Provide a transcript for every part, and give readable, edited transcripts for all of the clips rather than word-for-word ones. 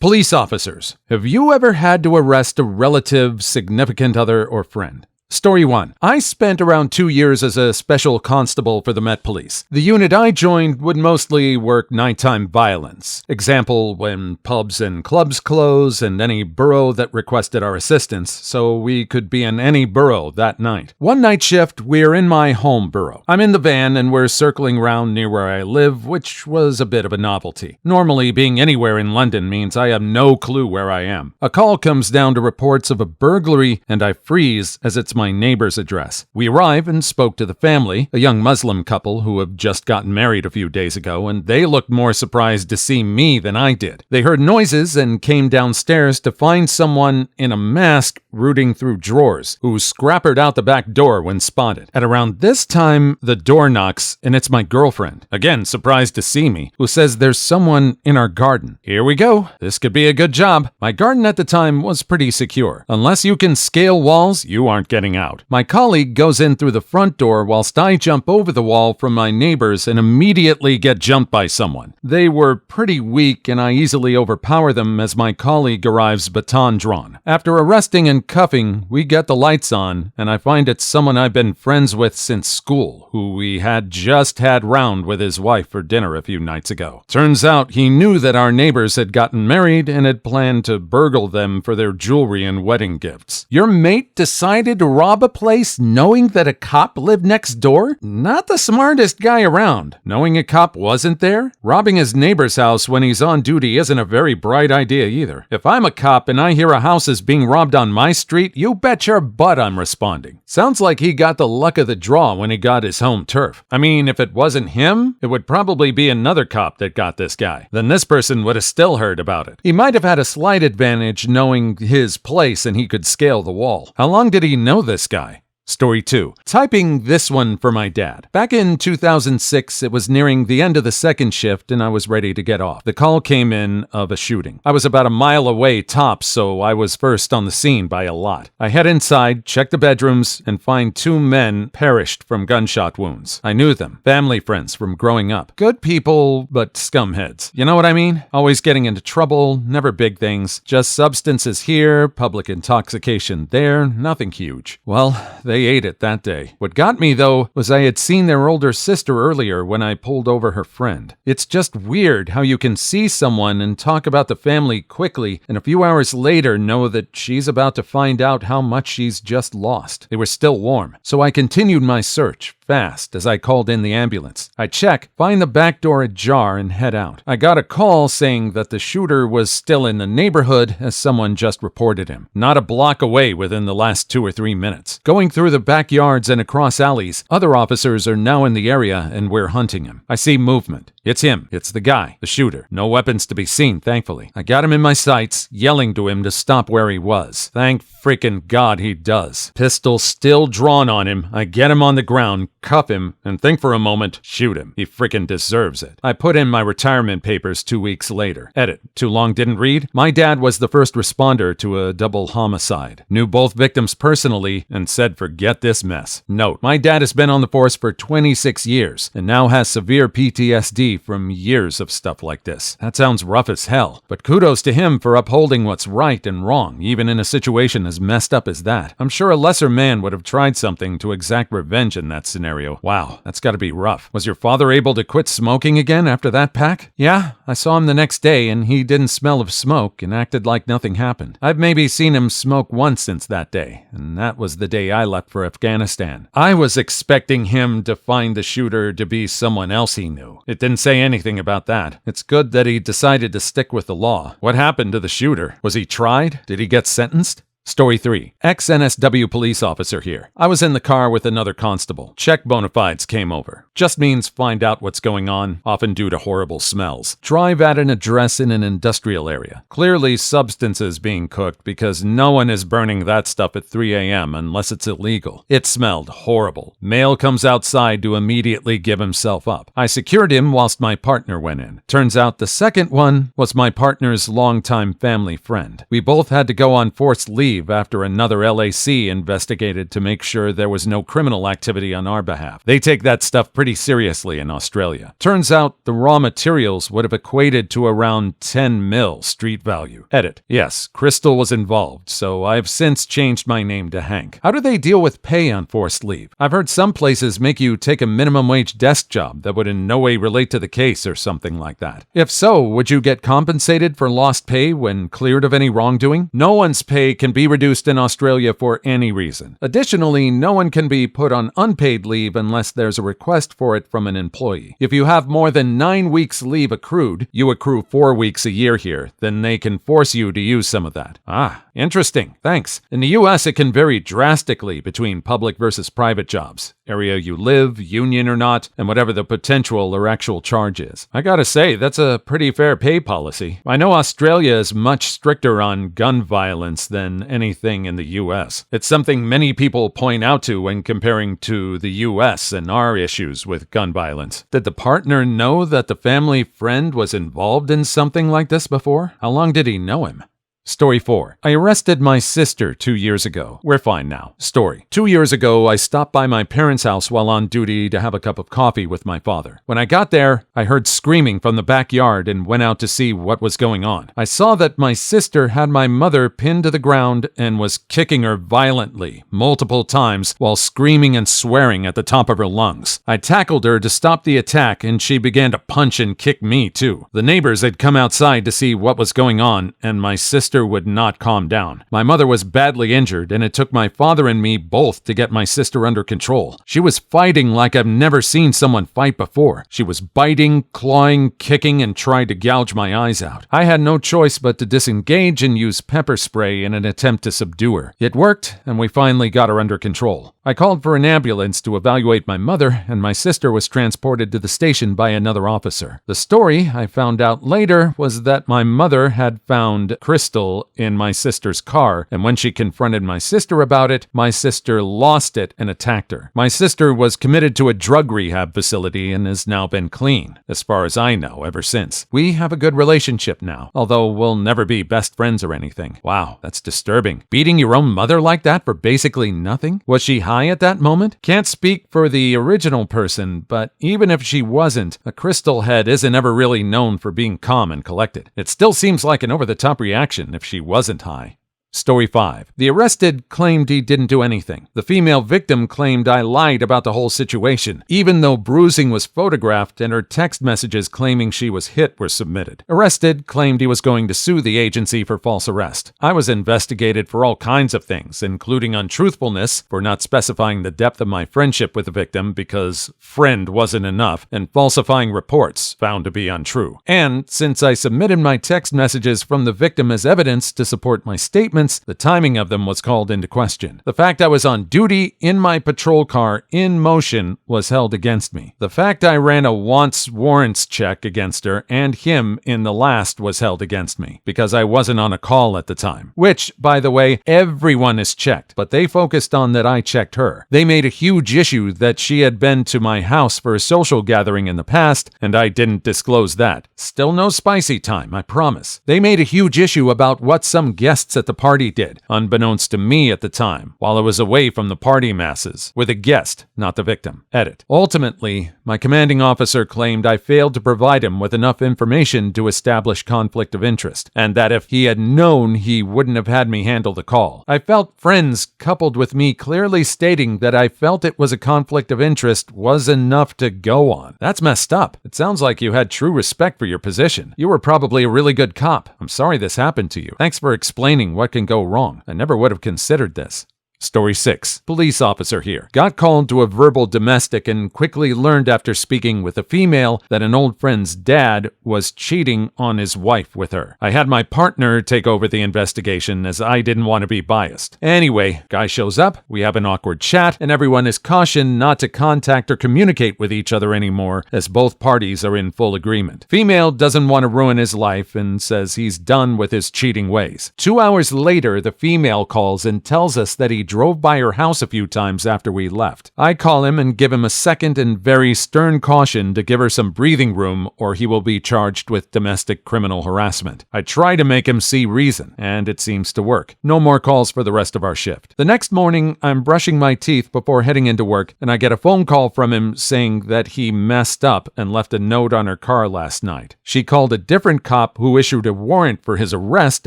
Police officers, have you ever had to arrest a relative, significant other, or friend? Story 1. I spent around 2 years as a special constable for the Met Police. The unit I joined would mostly work nighttime violence. Example, when pubs and clubs close and any borough that requested our assistance, so we could be in any borough that night. One night shift, we're in my home borough. I'm in the van and we're circling around near where I live, which was a bit of a novelty. Normally, being anywhere in London means I have no clue where I am. A call comes down to reports of a burglary and I freeze as it's my neighbor's address. We arrive and spoke to the family, a young Muslim couple who have just gotten married a few days ago, and they looked more surprised to see me than I did. They heard noises and came downstairs to find someone in a mask rooting through drawers, who scrappered out the back door when spotted. At around this time, the door knocks, and it's my girlfriend, again surprised to see me, who says there's someone in our garden. Here we go. This could be a good job. My garden at the time was pretty secure. Unless you can scale walls, you aren't getting out. My colleague goes in through the front door whilst I jump over the wall from my neighbors and immediately get jumped by someone. They were pretty weak and I easily overpower them as my colleague arrives baton drawn. After arresting and cuffing, we get the lights on and I find it's someone I've been friends with since school, who we had just had round with his wife for dinner a few nights ago. Turns out he knew that our neighbors had gotten married and had planned to burgle them for their jewelry and wedding gifts. Your mate decided to rob a place knowing that a cop lived next door? Not the smartest guy around. Knowing a cop wasn't there? Robbing his neighbor's house when he's on duty isn't a very bright idea either. If I'm a cop and I hear a house is being robbed on my street, you bet your butt I'm responding. Sounds like he got the luck of the draw when he got his home turf. I mean, if it wasn't him, it would probably be another cop that got this guy. Then this person would have still heard about it. He might have had a slight advantage knowing his place and he could scale the wall. How long did he know this guy? Story 2. Typing this one for my dad. Back in 2006, it was nearing the end of the second shift and I was ready to get off. The call came in of a shooting. I was about a mile away tops, so I was first on the scene by a lot. I head inside, check the bedrooms, and find 2 men perished from gunshot wounds. I knew them. Family friends from growing up. Good people, but scumheads. You know what I mean? Always getting into trouble, never big things. Just substances here, public intoxication there, nothing huge. Well, they ate it that day. What got me, though, was I had seen their older sister earlier when I pulled over her friend. It's just weird how you can see someone and talk about the family quickly, and a few hours later know that she's about to find out how much she's just lost. They were still warm, so I continued my search fast as I called in the ambulance. I check, find the back door ajar, and head out. I got a call saying that the shooter was still in the neighborhood as someone just reported him. Not a block away within the last 2 or 3 minutes. Going through the backyards and across alleys, other officers are now in the area and we're hunting him. I see movement. It's him. It's the guy, the shooter. No weapons to be seen, thankfully. I got him in my sights, yelling to him to stop where he was. Thank freaking God he does. Pistol still drawn on him. I get him on the ground, cuff him, and think for a moment, shoot him. He freaking deserves it. I put in my retirement papers 2 weeks later. Edit. Too long didn't read? My dad was the first responder to a double homicide. Knew both victims personally and said forget this mess. Note, my dad has been on the force for 26 years and now has severe PTSD from years of stuff like this. That sounds rough as hell, but kudos to him for upholding what's right and wrong, even in a situation as messed up as that. I'm sure a lesser man would have tried something to exact revenge in that scenario. Wow, that's gotta be rough. Was your father able to quit smoking again after that pack? Yeah, I saw him the next day and he didn't smell of smoke and acted like nothing happened. I've maybe seen him smoke once since that day, and that was the day I left for Afghanistan. I was expecting him to find the shooter to be someone else he knew. It didn't say anything about that. It's good that he decided to stick with the law. What happened to the shooter? Was he tried? Did he get sentenced? Story 3. Ex-NSW police officer here. I was in the car with another constable. Check bona fides came over. Just means find out what's going on, often due to horrible smells. Drive at an address in an industrial area. Clearly substances being cooked because no one is burning that stuff at 3 a.m. unless it's illegal. It smelled horrible. Male comes outside to immediately give himself up. I secured him whilst my partner went in. Turns out the second one was my partner's longtime family friend. We both had to go on forced leave leave after another LAC investigated to make sure there was no criminal activity on our behalf. They take that stuff pretty seriously in Australia. Turns out the raw materials would have equated to around 10 mil street value. Edit. Yes, Crystal was involved, so I've since changed my name to Hank. How do they deal with pay on forced leave? I've heard some places make you take a minimum wage desk job that would in no way relate to the case or something like that. If so, would you get compensated for lost pay when cleared of any wrongdoing? No one's pay can be reduced in Australia for any reason. Additionally, no one can be put on unpaid leave unless there's a request for it from an employee. If you have more than 9 weeks leave accrued, you accrue 4 weeks a year here, then they can force you to use some of that. Ah, interesting. Thanks. In the US, it can vary drastically between public versus private jobs, area you live, union or not, and whatever the potential or actual charge is. I gotta say, that's a pretty fair pay policy. I know Australia is much stricter on gun violence than anything in the US. It's something many people point out to when comparing to the US and our issues with gun violence. Did the partner know that the family friend was involved in something like this before? How long did he know him? Story 4. I arrested my sister 2 years ago. We're fine now. Story. 2 years ago, I stopped by my parents' house while on duty to have a cup of coffee with my father. When I got there, I heard screaming from the backyard and went out to see what was going on. I saw that my sister had my mother pinned to the ground and was kicking her violently, multiple times, while screaming and swearing at the top of her lungs. I tackled her to stop the attack and she began to punch and kick me too. The neighbors had come outside to see what was going on and my sister would not calm down. My mother was badly injured, and it took my father and me both to get my sister under control. She was fighting like I've never seen someone fight before. She was biting, clawing, kicking, and tried to gouge my eyes out. I had no choice but to disengage and use pepper spray in an attempt to subdue her. It worked, and we finally got her under control. I called for an ambulance to evaluate my mother, and my sister was transported to the station by another officer. The story, I found out later, was that my mother had found Crystal in my sister's car, and when she confronted my sister about it, my sister lost it and attacked her. My sister was committed to a drug rehab facility and has now been clean, as far as I know, ever since. We have a good relationship now, although we'll never be best friends or anything. Wow, that's disturbing. Beating your own mother like that for basically nothing? Was she high at that moment? Can't speak for the original person, but even if she wasn't, a crystal head isn't ever really known for being calm and collected. It still seems like an over-the-top reaction if she wasn't high. Story 5. The arrested claimed he didn't do anything. The female victim claimed I lied about the whole situation, even though bruising was photographed and her text messages claiming she was hit were submitted. Arrested claimed he was going to sue the agency for false arrest. I was investigated for all kinds of things, including untruthfulness for not specifying the depth of my friendship with the victim because friend wasn't enough, and falsifying reports found to be untrue. And since I submitted my text messages from the victim as evidence to support my statements, the timing of them was called into question. The fact I was on duty in my patrol car in motion was held against me. The fact I ran a wants warrants check against her and him in the last was held against me because I wasn't on a call at the time. Which, by the way, everyone is checked, but they focused on that I checked her. They made a huge issue that she had been to my house for a social gathering in the past, and I didn't disclose that. Still no spicy time, I promise. They made a huge issue about what some guests at the party did, unbeknownst to me at the time, while I was away from the party masses, with a guest, not the victim. Edit. Ultimately, my commanding officer claimed I failed to provide him with enough information to establish conflict of interest, and that if he had known, he wouldn't have had me handle the call. I felt friends coupled with me clearly stating that I felt it was a conflict of interest was enough to go on. That's messed up. It sounds like you had true respect for your position. You were probably a really good cop. I'm sorry this happened to you. Thanks for explaining what can go wrong. I never would have considered this. Story 6. Police officer here. Got called to a verbal domestic and quickly learned after speaking with a female that an old friend's dad was cheating on his wife with her. I had my partner take over the investigation as I didn't want to be biased. Anyway, guy shows up, we have an awkward chat, and everyone is cautioned not to contact or communicate with each other anymore as both parties are in full agreement. Female doesn't want to ruin his life and says he's done with his cheating ways. 2 hours later, the female calls and tells us that he drove by her house a few times after we left. I call him and give him a second and very stern caution to give her some breathing room or he will be charged with domestic criminal harassment. I try to make him see reason, and it seems to work. No more calls for the rest of our shift. The next morning, I'm brushing my teeth before heading into work, and I get a phone call from him saying that he messed up and left a note on her car last night. She called a different cop who issued a warrant for his arrest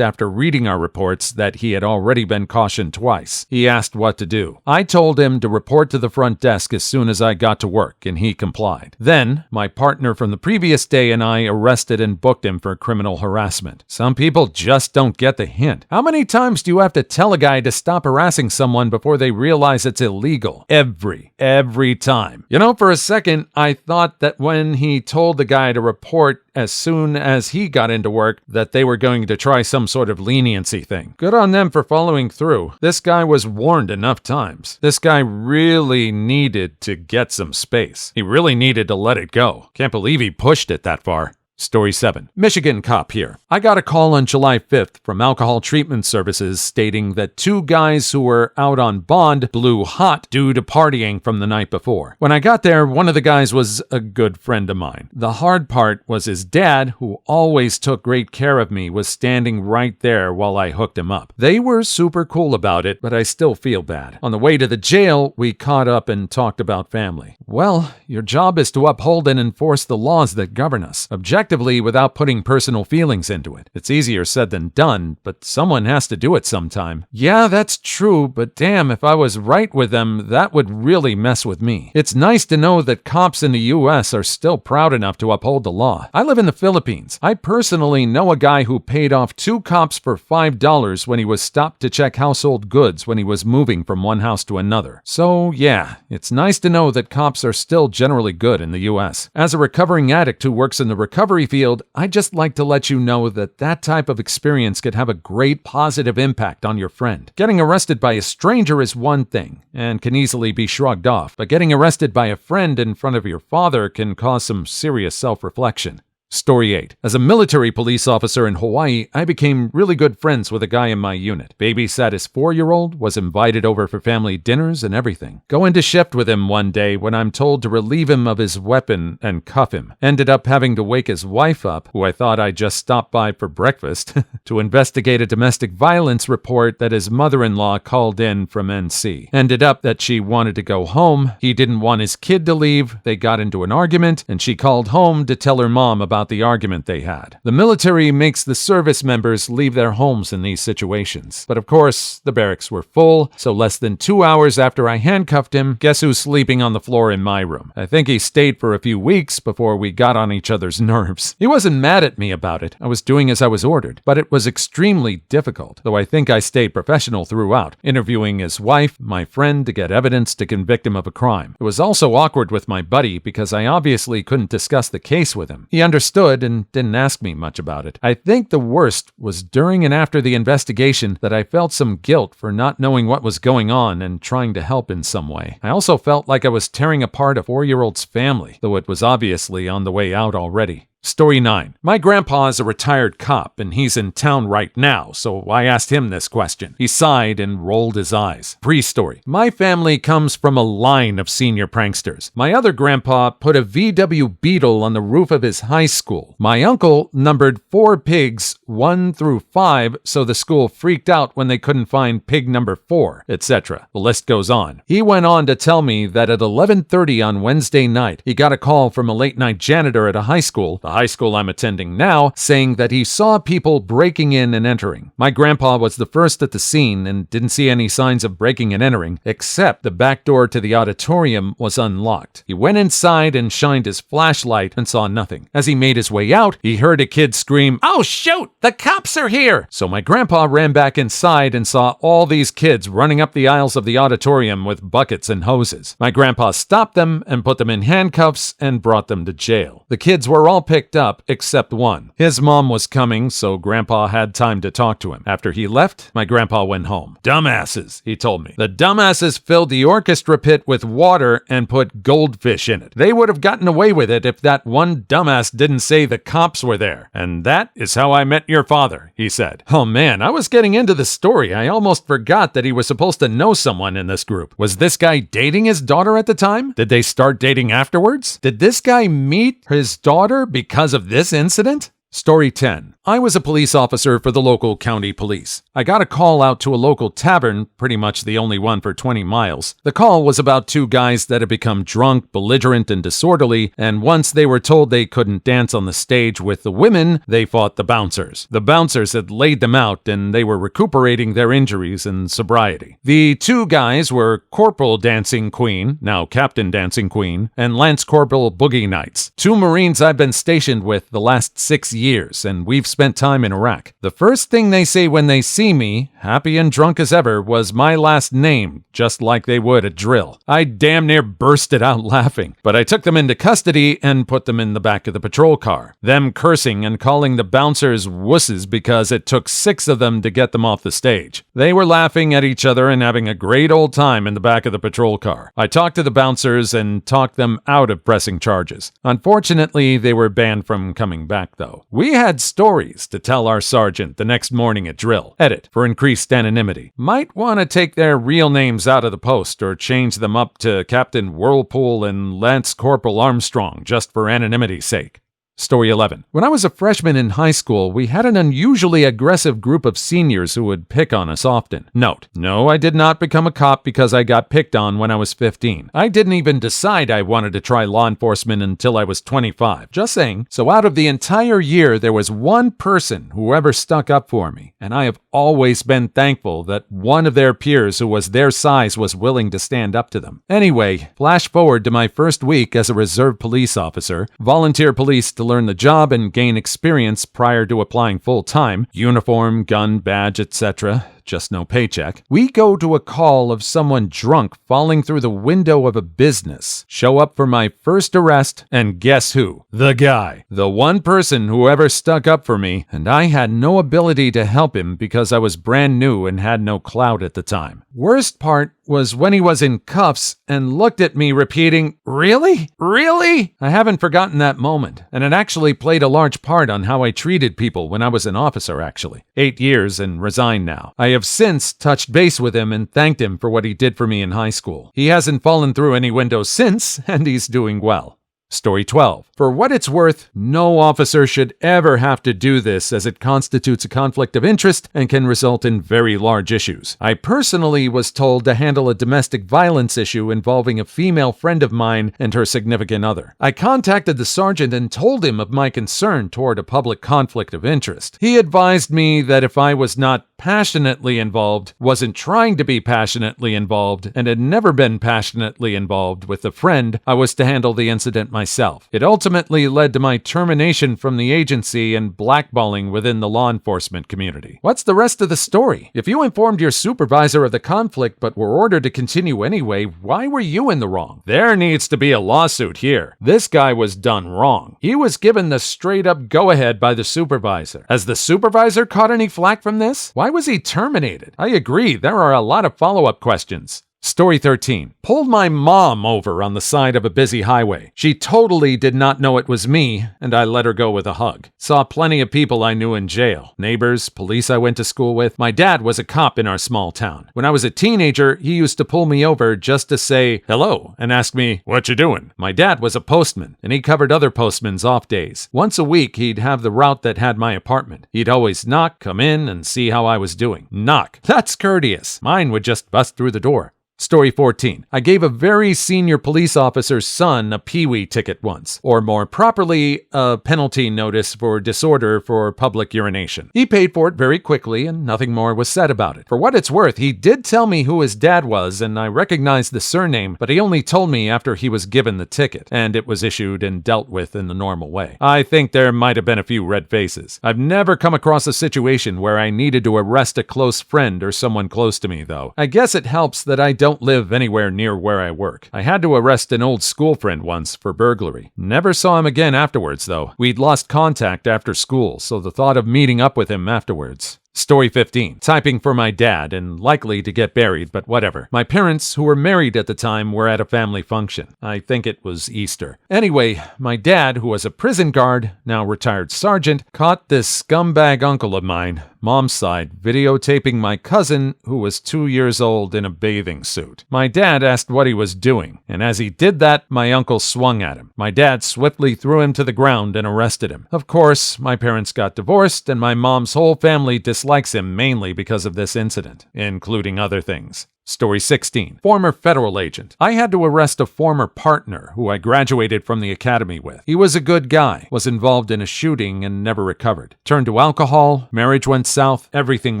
after reading our reports that he had already been cautioned twice. He asked what to do. I told him to report to the front desk as soon as I got to work, and he complied. Then, my partner from the previous day and I arrested and booked him for criminal harassment. Some people just don't get the hint. How many times do you have to tell a guy to stop harassing someone before they realize it's illegal? Every time. You know, for a second, I thought that when he told the guy to report as soon as he got into work that they were going to try some sort of leniency thing. Good on them for following through. This guy was warned enough times. This guy really needed to get some space. He really needed to let it go. Can't believe he pushed it that far. Story 7. Michigan cop here. I got a call on July 5th from Alcohol Treatment Services stating that 2 guys who were out on bond blew hot due to partying from the night before. When I got there, one of the guys was a good friend of mine. The hard part was his dad, who always took great care of me, was standing right there while I hooked him up. They were super cool about it, but I still feel bad. On the way to the jail, we caught up and talked about family. Well, your job is to uphold and enforce the laws that govern us. Objectively, without putting personal feelings into it. It's easier said than done, but someone has to do it sometime. Yeah, that's true, but damn, if I was right with them, that would really mess with me. It's nice to know that cops in the US are still proud enough to uphold the law. I live in the Philippines. I personally know a guy who paid off 2 cops for $5 when he was stopped to check household goods when he was moving from one house to another. So yeah, it's nice to know that cops are still generally good in the US. As a recovering addict who works in the recovery field, I'd just like to let you know that that type of experience could have a great positive impact on your friend. Getting arrested by a stranger is one thing and can easily be shrugged off, but getting arrested by a friend in front of your father can cause some serious self-reflection. Story 8. As a military police officer in Hawaii, I became really good friends with a guy in my unit. Babysat his 4-year-old, was invited over for family dinners and everything. Go into shift with him one day when I'm told to relieve him of his weapon and cuff him. Ended up having to wake his wife up, who I thought I just stopped by for breakfast, to investigate a domestic violence report that his mother-in-law called in from NC. Ended up that she wanted to go home. He didn't want his kid to leave. They got into an argument, and she called home to tell her mom about the argument they had. The military makes the service members leave their homes in these situations. But of course, the barracks were full, so less than 2 hours after I handcuffed him, guess who's sleeping on the floor in my room? I think he stayed for a few weeks before we got on each other's nerves. He wasn't mad at me about it. I was doing as I was ordered, but it was extremely difficult, though I think I stayed professional throughout, interviewing his wife, my friend, to get evidence to convict him of a crime. It was also awkward with my buddy because I obviously couldn't discuss the case with him. He understood and didn't ask me much about it. I think the worst was during and after the investigation that I felt some guilt for not knowing what was going on and trying to help in some way. I also felt like I was tearing apart a 4-year-old's family, though it was obviously on the way out already. Story 9. My grandpa is a retired cop, and he's in town right now, so I asked him this question. He sighed and rolled his eyes. Pre-story. My family comes from a line of senior pranksters. My other grandpa put a VW Beetle on the roof of his high school. My uncle numbered 4 pigs, 1 through 5, so the school freaked out when they couldn't find pig number 4, etc. The list goes on. He went on to tell me that at 11:30 on Wednesday night, he got a call from a late-night janitor at a high school, the high school I'm attending now, saying that he saw people breaking in and entering. My grandpa was the first at the scene and didn't see any signs of breaking and entering, except the back door to the auditorium was unlocked. He went inside and shined his flashlight and saw nothing. As he made his way out, he heard a kid scream, "Oh shoot, the cops are here!" So my grandpa ran back inside and saw all these kids running up the aisles of the auditorium with buckets and hoses. My grandpa stopped them and put them in handcuffs and brought them to jail. The kids were all picked picked up except one. His mom was coming, so Grandpa had time to talk to him. After he left, my grandpa went home. Dumbasses, he told me. The dumbasses filled the orchestra pit with water and put goldfish in it. They would have gotten away with it if that one dumbass didn't say the cops were there. And that is how I met your father, he said. Oh man, I was getting into the story. I almost forgot that he was supposed to know someone in this group. Was this guy dating his daughter at the time? Did they start dating afterwards? Did this guy meet his daughter because of this incident? Story 10. I was a police officer for the local county police. I got a call out to a local tavern, pretty much the only one for 20 miles. The call was about two guys that had become drunk, belligerent, and disorderly, and once they were told they couldn't dance on the stage with the women, they fought the bouncers. The bouncers had laid them out, and they were recuperating their injuries and sobriety. The two guys were Corporal Dancing Queen, now Captain Dancing Queen, and Lance Corporal Boogie Nights, two Marines I've been stationed with the last 6 years, and we've spent time in Iraq. The first thing they say when they see me, happy and drunk as ever, was my last name, just like they would at drill. I damn near bursted out laughing, but I took them into custody and put them in the back of the patrol car, them cursing and calling the bouncers wusses because it took 6 of them to get them off the stage. They were laughing at each other and having a great old time in the back of the patrol car. I talked to the bouncers and talked them out of pressing charges. Unfortunately, they were banned from coming back though. We had stories to tell our sergeant the next morning at drill. Edit, for increased anonymity. Might want to take their real names out of the post or change them up to Captain Whirlpool and Lance Corporal Armstrong just for anonymity's sake. Story 11. When I was a freshman in high school, we had an unusually aggressive group of seniors who would pick on us often. Note, no, I did not become a cop because I got picked on when I was 15. I didn't even decide I wanted to try law enforcement until I was 25. Just saying. So out of the entire year, there was one person who ever stuck up for me, and I have always been thankful that one of their peers who was their size was willing to stand up to them. Anyway, flash forward to my first week as a reserve police officer, volunteer police to learn the job and gain experience prior to applying full-time, uniform, gun, badge, etc., just no paycheck. We go to a call of someone drunk falling through the window of a business, show up for my first arrest, and guess who? The guy. The one person who ever stuck up for me, and I had no ability to help him because I was brand new and had no clout at the time. Worst part was when he was in cuffs and looked at me repeating, "Really? Really?" I haven't forgotten that moment, and it actually played a large part on how I treated people when I was an officer, actually. 8 years and resigned now. I have since touched base with him and thanked him for what he did for me in high school. He hasn't fallen through any windows since, and he's doing well. Story 12. For what it's worth, no officer should ever have to do this as it constitutes a conflict of interest and can result in very large issues. I personally was told to handle a domestic violence issue involving a female friend of mine and her significant other. I contacted the sergeant and told him of my concern toward a public conflict of interest. He advised me that if I was not passionately involved, wasn't trying to be passionately involved, and had never been passionately involved with the friend, I was to handle the incident myself. It ultimately led to my termination from the agency and blackballing within the law enforcement community. What's the rest of the story? If you informed your supervisor of the conflict but were ordered to continue anyway, why were you in the wrong? There needs to be a lawsuit here. This guy was done wrong. He was given the straight-up go-ahead by the supervisor. Has the supervisor caught any flack from this? Why was he terminated? I agree, there are a lot of follow-up questions. Story 13. Pulled my mom over on the side of a busy highway. She totally did not know it was me, and I let her go with a hug. Saw plenty of people I knew in jail. Neighbors, police I went to school with. My dad was a cop in our small town. When I was a teenager, he used to pull me over just to say hello and ask me, "What you doing?" My dad was a postman, and he covered other postmen's off days. Once a week, he'd have the route that had my apartment. He'd always knock, come in, and see how I was doing. Knock. That's courteous. Mine would just bust through the door. Story 14. I gave a very senior police officer's son a peewee ticket once, or more properly, a penalty notice for disorder for public urination. He paid for it very quickly and nothing more was said about it. For what it's worth, he did tell me who his dad was and I recognized the surname, but he only told me after he was given the ticket, and it was issued and dealt with in the normal way. I think there might have been a few red faces. I've never come across a situation where I needed to arrest a close friend or someone close to me, though. I guess it helps that I don't don't live anywhere near where I work. I had to arrest an old school friend once for burglary. Never saw him again afterwards, though. We'd lost contact after school, so the thought of meeting up with him afterwards. Story 15. Typing for my dad and likely to get buried, but whatever. My parents, who were married at the time, were at a family function. I think it was Easter. Anyway, my dad, who was a prison guard, now retired sergeant, caught this scumbag uncle of mine, mom's side, videotaping my cousin, who was 2 years old, in a bathing suit. My dad asked what he was doing, and as he did that, my uncle swung at him. My dad swiftly threw him to the ground and arrested him. Of course, my parents got divorced, and my mom's whole family dislikes him mainly because of this incident, including other things. Story 16. Former federal agent. I had to arrest a former partner who I graduated from the academy with. He was a good guy, was involved in a shooting and never recovered. Turned to alcohol, marriage went south, everything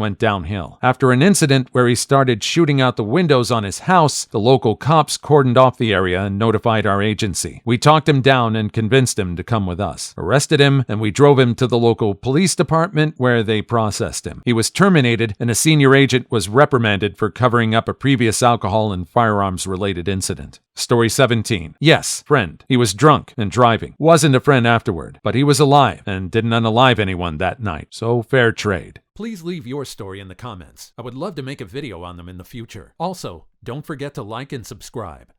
went downhill. After an incident where he started shooting out the windows on his house, the local cops cordoned off the area and notified our agency. We talked him down and convinced him to come with us. Arrested him, and we drove him to the local police department where they processed him. He was terminated, and a senior agent was reprimanded for covering up a previous alcohol and firearms-related incident. Story 17. Yes, friend. He was drunk and driving. Wasn't a friend afterward, but he was alive and didn't unalive anyone that night, so fair trade. Please leave your story in the comments. I would love to make a video on them in the future. Also, don't forget to like and subscribe.